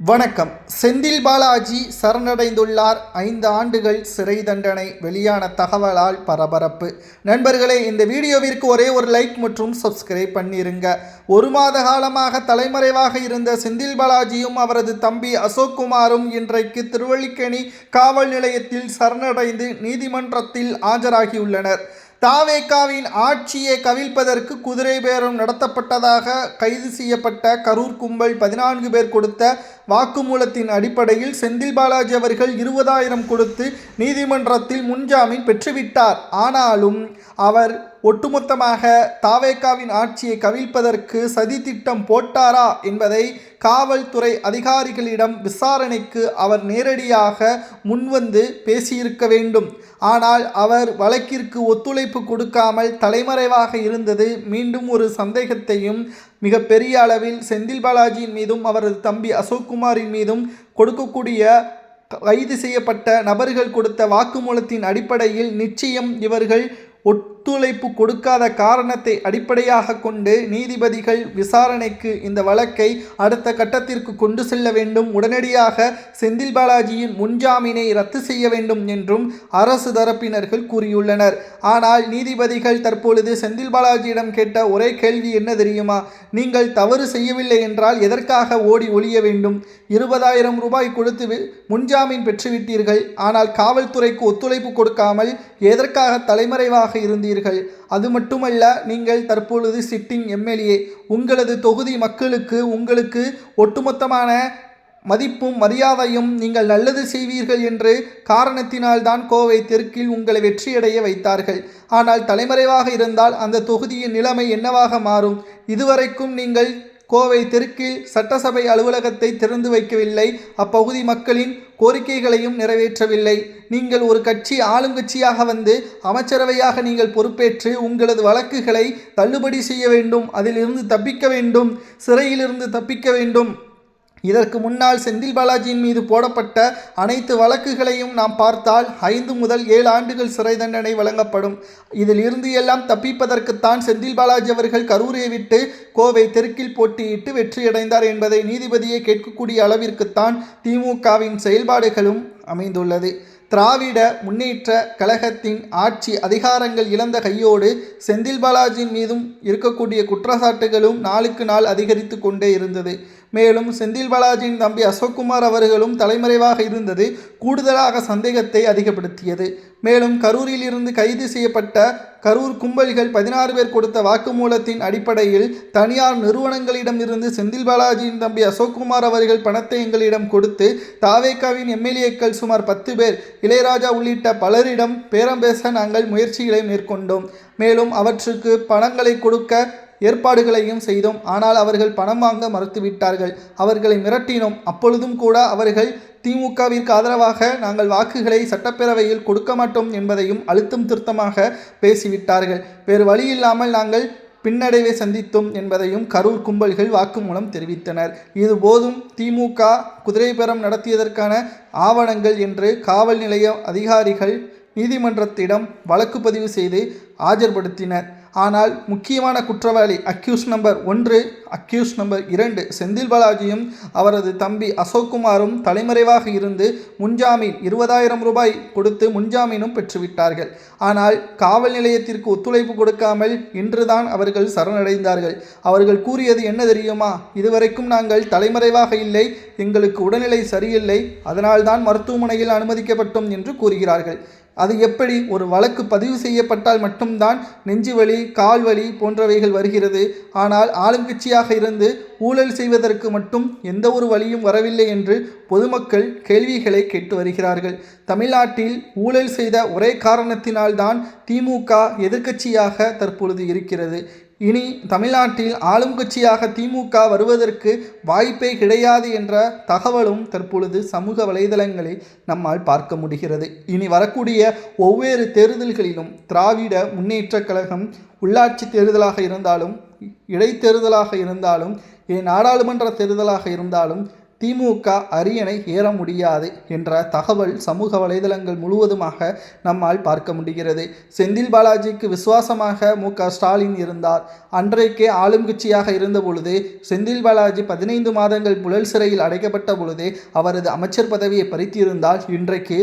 வணக்கம். செந்தில் பாலாஜி சரணடைந்துள்ளார். 5 ஆண்டுகள் சிறை தண்டனை வெளியான தகவலால் பரபரப்பு. நண்பர்களே, இந்த வீடியோவிற்கு ஒரே ஒரு லைக் மற்றும் சப்ஸ்கிரைப் பண்ணிருங்க. 1 மாத காலமாக தலைமறைவாக இருந்த செந்தில் பாலாஜியும் அவரது தம்பி அசோக்குமாரும் இன்றைக்கு திருவல்லிக்கேணி காவல் நிலையத்தில் சரணடைந்து நீதிமன்றத்தில் ஆஜராகியுள்ளனர். தாவேகாவின் ஆட்சியை கவிழ்ப்பதற்கு குதிரை பேரம் நடத்தப்பட்டதாக கைது செய்யப்பட்ட கரூர் கும்பல் 14 பேர் கொடுத்த வாக்குமூலத்தின் அடிப்படையில் செந்தில் பாலாஜி அவர்கள் 20,000 கொடுத்து நீதிமன்றத்தில் முன்ஜாமீன் பெற்றுவிட்டார். ஆனாலும் அவர் ஒட்டுமொத்தமாக தாவேகாவின் ஆட்சியை கவிழ்ப்பதற்கு சதித்திட்டம் போட்டாரா என்பதை காவல்துறை அதிகாரிகளிடம் விசாரணைக்கு அவர் நேரடியாக முன்வந்து பேசியிருக்க வேண்டும். ஆனால் அவர் வழக்கிற்கு ஒத்துழைப்பு கொடுக்காமல் தலைமறைவாக இருந்தது மீண்டும் ஒரு சந்தேகத்தையும் மிக பெரிய அளவில் செந்தில் பாலாஜியின் மீதும் அவரது தம்பி அசோக்குமாரின் மீதும் கொடுக்கக்கூடிய கைது செய்யப்பட்ட நபர்கள் கொடுத்த வாக்குமூலத்தின் அடிப்படையில் நிச்சயம் இவர்கள் ஒத்துழைப்பு கொடுக்காத காரணத்தை அடிப்படையாக கொண்டு நீதிபதிகள் விசாரணைக்கு இந்த வழக்கை அடுத்த கட்டத்திற்கு கொண்டு செல்ல வேண்டும். உடனடியாக செந்தில் பாலாஜியின் முன்ஜாமீனை ரத்து செய்ய வேண்டும் என்றும் அரசு தரப்பினர்கள் கூறியுள்ளனர். ஆனால் நீதிபதிகள் தற்பொழுது செந்தில் பாலாஜியிடம் கேட்ட ஒரே கேள்வி என்ன தெரியுமா? நீங்கள் தவறு செய்யவில்லை என்றால் எதற்காக ஓடி ஒளிய வேண்டும்? 20,000 ரூபாய் கொடுத்து முன்ஜாமீன் பெற்றுவிட்டீர்கள். ஆனால் காவல்துறைக்கு ஒத்துழைப்பு கொடுக்காமல் எதற்காக தலைமறைவாக இருந்தீர்கள்? அது மட்டுமல்ல, நீங்கள் தற்பொழுது சிட்டிங் எம்எல்ஏ. உங்களது தொகுதி மக்களுக்கு உங்களுக்கு ஒட்டுமொத்தமான மதிப்பும் மரியாதையும் நீங்கள் நல்லது செய்வீர்கள் என்று காரணத்தினால்தான் கோவை தெற்கில் உங்களை வெற்றியடைய வைத்தார்கள். ஆனால் தலைமறைவாக இருந்தால் அந்த தொகுதியின் நிலைமை என்னவாக மாறும்? இதுவரைக்கும் நீங்கள் கோவை தெற்கில் சட்டசபை அலுவலகத்தை திறந்து வைக்கவில்லை. அப்பகுதி மக்களின் கோரிக்கைகளையும் நிறைவேற்றவில்லை. நீங்கள் ஒரு கட்சி ஆளுங்கட்சியாக வந்து அமைச்சரவையாக நீங்கள் பொறுப்பேற்று உங்களது வழக்குகளை தள்ளுபடி செய்ய வேண்டும், அதிலிருந்து தப்பிக்க வேண்டும், சிறையிலிருந்து தப்பிக்க வேண்டும். இதற்கு முன்னால் செந்தில் பாலாஜியின் மீது போடப்பட்ட அனைத்து வழக்குகளையும் நாம் பார்த்தால் 5 முதல் 7 ஆண்டுகள் சிறை தண்டனை வழங்கப்படும். இதில் இருந்து எல்லாம் தப்பிப்பதற்குத்தான் செந்தில் பாலாஜி அவர்கள் கரூரை விட்டு கோவை தெற்கில் போட்டியிட்டு வெற்றியடைந்தார் என்பதை நீதிபதியை கேட்கக்கூடிய அளவிற்குத்தான் திமுகவின் செயல்பாடுகளும் அமைந்துள்ளது. திராவிட முன்னேற்ற கழகத்தின் ஆட்சி அதிகாரங்கள் இழந்த கையோடு செந்தில் பாலாஜியின் மீதும் இருக்கக்கூடிய குற்றச்சாட்டுகளும் நாளுக்கு நாள் அதிகரித்து கொண்டே இருந்தது. மேலும் செந்தில் பாலாஜியின் தம்பி அசோக்குமார் அவர்களும் தலைமறைவாக இருந்தது கூடுதலாக சந்தேகத்தை அதிகப்படுத்தியது. மேலும் கரூரில் இருந்து கைது செய்யப்பட்ட கரூர் கும்பல்கள் 16 பேர் கொடுத்த வாக்குமூலத்தின் அடிப்படையில் தனியார் நிறுவனங்களிடம் இருந்து செந்தில் பாலாஜியின் தம்பி அசோக்குமார் அவர்கள் பணத்தை எங்களிடம் கொடுத்து தாவேகாவின் எம்எல்ஏக்கள் சுமார் 10 பேர், இளையராஜா உள்ளிட்ட பலரிடம் பேரம் பேச நாங்கள் முயற்சிகளை மேற்கொண்டோம். மேலும் அவற்றுக்கு பணங்களை கொடுக்க ஏற்பாடுகளையும் செய்தோம். ஆனால் அவர்கள் பணம் வாங்க மறுத்துவிட்டார்கள். அவர்களை மிரட்டினோம். அப்பொழுதும் கூட அவர்கள் திமுகவிற்கு ஆதரவாக நாங்கள் வாக்குகளை சட்டப்பேரவையில் கொடுக்க மாட்டோம் என்பதையும் அழுத்தம் திருத்தமாக பேசிவிட்டார்கள். வேறு வழியில்லாமல் நாங்கள் பின்னடைவை சந்தித்தோம் என்பதையும் கரூர் கும்பல்கள் வாக்குமூலம் தெரிவித்தனர். இது போதும் திமுக குதிரை பேரம் நடத்தியதற்கான ஆவணங்கள் என்று காவல் நிலைய அதிகாரிகள் நீதிமன்றத்திடம் வழக்கு பதிவு செய்து ஆஜர்படுத்தினர். ஆனால் முக்கியமான குற்றவாளி accused number 1, accused number 2 Senthil பாலாஜியும் அவரது தம்பி அசோக்குமாரும் தலைமறைவாக இருந்து முன்ஜாமீன் 20,000 ரூபாய் கொடுத்து முன்ஜாமீனும் பெற்றுவிட்டார்கள். ஆனால் காவல் நிலையத்திற்கு ஒத்துழைப்பு கொடுக்காமல் இன்றுதான் அவர்கள் சரணடைந்தார்கள். அவர்கள் கூறியது என்ன தெரியுமா? இதுவரைக்கும் நாங்கள் தலைமறைவாக இல்லை, எங்களுக்கு உடல்நிலை சரியில்லை, அதனால்தான் மருத்துவமனையில் அனுமதிக்கப்பட்டோம் என்று கூறுகிறார்கள். அது எப்படி? ஒரு வழக்கு பதிவு செய்யப்பட்டால் மட்டும்தான் நெஞ்சுவலி, கால்வலி போன்றவைகள் வருகிறது. ஆனால் ஆளுங்கட்சியாக இருந்து ஊழல் செய்வதற்கு மட்டும் எந்த ஒரு வழியும் வரவில்லை என்று பொதுமக்கள் கேள்விகளை கேட்டு வருகிறார்கள். தமிழ்நாட்டில் ஊழல் செய்த ஒரே காரணத்தினால்தான் திமுக எதிர்க்கட்சியாக தற்பொழுது இருக்கிறது. இனி தமிழ்நாட்டில் ஆளும் கட்சியாக திமுக வருவதற்கு வாய்ப்பே கிடையாது என்ற தகவலும் தற்பொழுது சமூக வலைதளங்களில் நம்மால் பார்க்க முடிகிறது. இனி வரக்கூடிய ஒவ்வொரு தேர்தல்களிலும் திராவிட முன்னேற்ற கழகம் உள்ளாட்சி தேர்தலாக இருந்தாலும், இடைத்தேர்தலாக இருந்தாலும், நாடாளுமன்ற தேர்தலாக இருந்தாலும் திமுக அரியணை ஏற முடியாது என்ற தகவல் சமூக வலைதளங்கள் முழுவதுமாக நம்மால் பார்க்க முடிகிறது. செந்தில் பாலாஜிக்கு விசுவாசமாக ஸ்டாலின் இருந்தார். அன்றைக்கே ஆளும் கட்சியாக இருந்த பொழுது செந்தில் பாலாஜி 15 மாதங்கள் புழல் சிறையில் அடைக்கப்பட்ட பொழுது அவரது அமைச்சர் பதவியை பறித்திருந்தால் இன்றைக்கு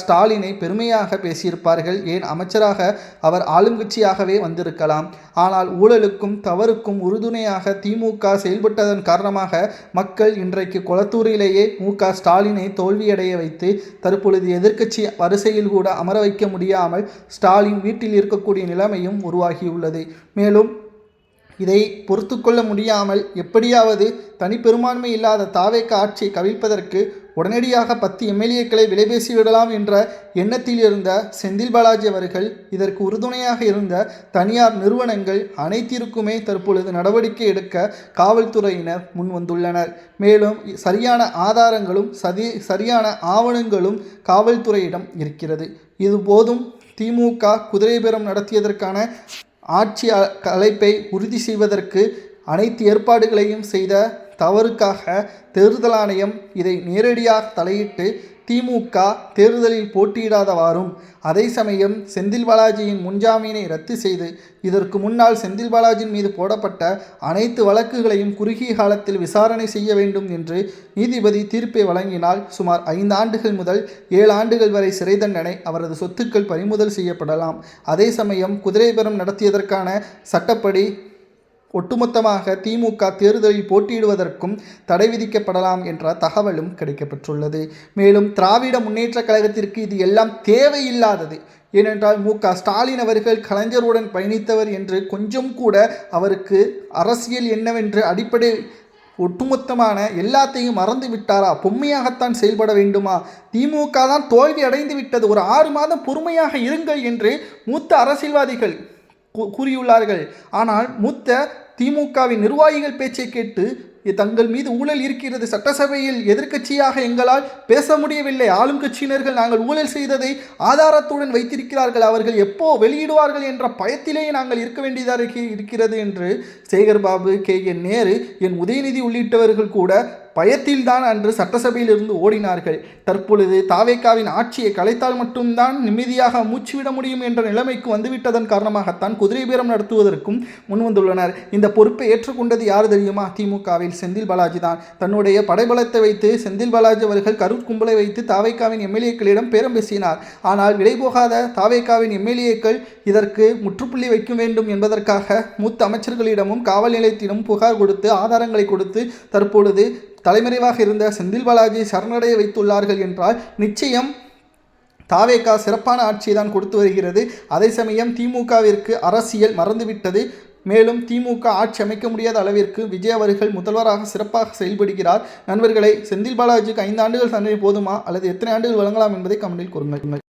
ஸ்டாலினை பெருமையாக பேசியிருப்பார்கள். ஏன் அமைச்சராக அவர் ஆளும் கட்சியாகவே வந்திருக்கலாம். ஆனால் ஊழலுக்கும் தவறுக்கும் உறுதுணையாக திமுக செயல்பட்டதன் காரணமாக மக்கள் இன்றைக்கு கொளத்தூரிலேயே ஸ்டாலினை தோல்வியடைய வைத்து தற்பொழுது எதிர்க்கட்சி வரிசையில் கூட அமர வைக்க முடியாமல் ஸ்டாலின் வீட்டில் இருக்கக்கூடிய நிலைமையும் உருவாகியுள்ளது. மேலும் இதை பொறுத்து கொள்ள முடியாமல் எப்படியாவது தனிப்பெரும்பான்மை இல்லாத தாவேக ஆட்சியை கவிழ்ப்பதற்கு உடனடியாக 10 எம்எல்ஏக்களை விலைபேசி விடலாம் என்ற எண்ணத்தில் இருந்த செந்தில் பாலாஜி அவர்கள் இதற்கு உறுதுணையாக இருந்த தனியார் நிறுவனங்கள் அனைத்திற்குமே தற்பொழுது நடவடிக்கை எடுக்க காவல்துறையினர் முன் வந்துள்ளனர். மேலும் சரியான ஆதாரங்களும் சரியான ஆவணங்களும் காவல்துறையிடம் இருக்கிறது. இது போதும் திமுக குதிரை பேரம் நடத்தியதற்கான ஆட்சி கலைப்பை உறுதி செய்வதற்கு அனைத்து ஏற்பாடுகளையும் செய்த தவறுக்காக தேர்தல் ஆணையம் இதை நேரடியாக தலையிட்டு திமுக தேர்தலில் போட்டியிடாதவாறும் அதே சமயம் செந்தில் பாலாஜியின் முன்ஜாமீனை ரத்து செய்து இதற்கு முன்னால் செந்தில் பாலாஜியின் மீது போடப்பட்ட அனைத்து வழக்குகளையும் குறுகிய காலத்தில் விசாரணை செய்ய வேண்டும் என்று நீதிபதி தீர்ப்பை வழங்கினால் சுமார் 5 ஆண்டுகள் முதல் 7 ஆண்டுகள் வரை சிறை தண்டனை, அவரது சொத்துக்கள் பறிமுதல் செய்யப்படலாம். அதே சமயம் குதிரை பேரம் நடத்தியதற்கான சட்டப்படி ஒட்டுமொத்தமாக திமுக தேர்தலில் போட்டியிடுவதற்கும் தடை விதிக்கப்படலாம் என்ற தகவலும் கிடைக்கப்பெற்றுள்ளது. மேலும் திராவிட முன்னேற்ற கழகத்திற்கு இது எல்லாம் தேவையில்லாதது. ஏனென்றால் ஸ்டாலின் அவர்கள் கலைஞருடன் பயணித்தவர் என்று கொஞ்சம் கூட அவருக்கு அரசியல் என்னவென்று அடிப்படை ஒட்டுமொத்தமான எல்லாத்தையும் மறந்து விட்டாரா? பொம்மையாகத்தான் செயல்பட வேண்டுமா? திமுக தான் தோல்வி அடைந்து விட்டது, ஒரு 6 மாதம் பொறுமையாக இருங்கள் என்று மூத்த அரசியல்வாதிகள் கூறியுள்ளார்கள். ஆனால் திமுகவின் நிர்வாகிகள் பேச்சை கேட்டு தங்கள் மீது ஊழல் இருக்கிறது, சட்டசபையில் எதிர்க்கட்சியாக எங்களால் பேச முடியவில்லை, ஆளும் கட்சியினர்கள் நாங்கள் ஊழல் செய்ததை ஆதாரத்துடன் வைத்திருக்கிறார்கள், அவர்கள் எப்போ வெளியிடுவார்கள் என்ற பயத்திலேயே நாங்கள் இருக்க வேண்டியதாக இருக்கிறது என்று சேகர் பாபு, KN நேரு, என் உதயநிதி உள்ளிட்டவர்கள் கூட பயத்தில்தான் அன்று சட்டசபையில் இருந்து ஓடினார்கள். தற்பொழுது தாவேகாவின் ஆட்சியை கலைத்தால் மட்டும்தான் நிம்மதியாக மூச்சுவிட முடியும் என்ற நிலைமைக்கு வந்துவிட்டதன் காரணமாகத்தான் குதிரை பேரம் நடத்துவதற்கும் முன்வந்துள்ளனர். இந்த பொறுப்பை ஏற்றுக்கொண்டது யார் தெரியுமா? திமுகவில் செந்தில் பாலாஜி தான். தன்னுடைய படைபலத்தை வைத்து செந்தில் பாலாஜி அவர்கள் கரூர் கும்பலை வைத்து தாவேகாவின் எம்எல்ஏக்களிடம் பேரம் பேசினார். ஆனால் விலை போகாத தாவேகாவின் எம்எல்ஏக்கள் இதற்கு முற்றுப்புள்ளி வைக்க வேண்டும் என்பதற்காக மூத்த அமைச்சர்களிடமும் காவல் நிலையத்திடம் புகார் கொடுத்து ஆதாரங்களை கொடுத்து தற்பொழுது தலைமறைவாக இருந்த செந்தில் பாலாஜி சரணடைய வைத்துள்ளார்கள் என்றால் நிச்சயம் தாவேகா சிறப்பான ஆட்சியை தான் கொடுத்து வருகிறது. அதே சமயம் திமுகவிற்கு அரசியல் மறந்துவிட்டது. மேலும் திமுக ஆட்சி அமைக்க முடியாத அளவிற்கு விஜய் அவர்கள் முதல்வராக சிறப்பாக செயல்படுகிறார். நண்பர்களை, செந்தில் பாலாஜிக்கு 5 ஆண்டுகள் தண்டனை போதுமா அல்லது எத்தனை ஆண்டுகள் வழங்கலாம் என்பதை கமெண்டில் கூறுங்கள்.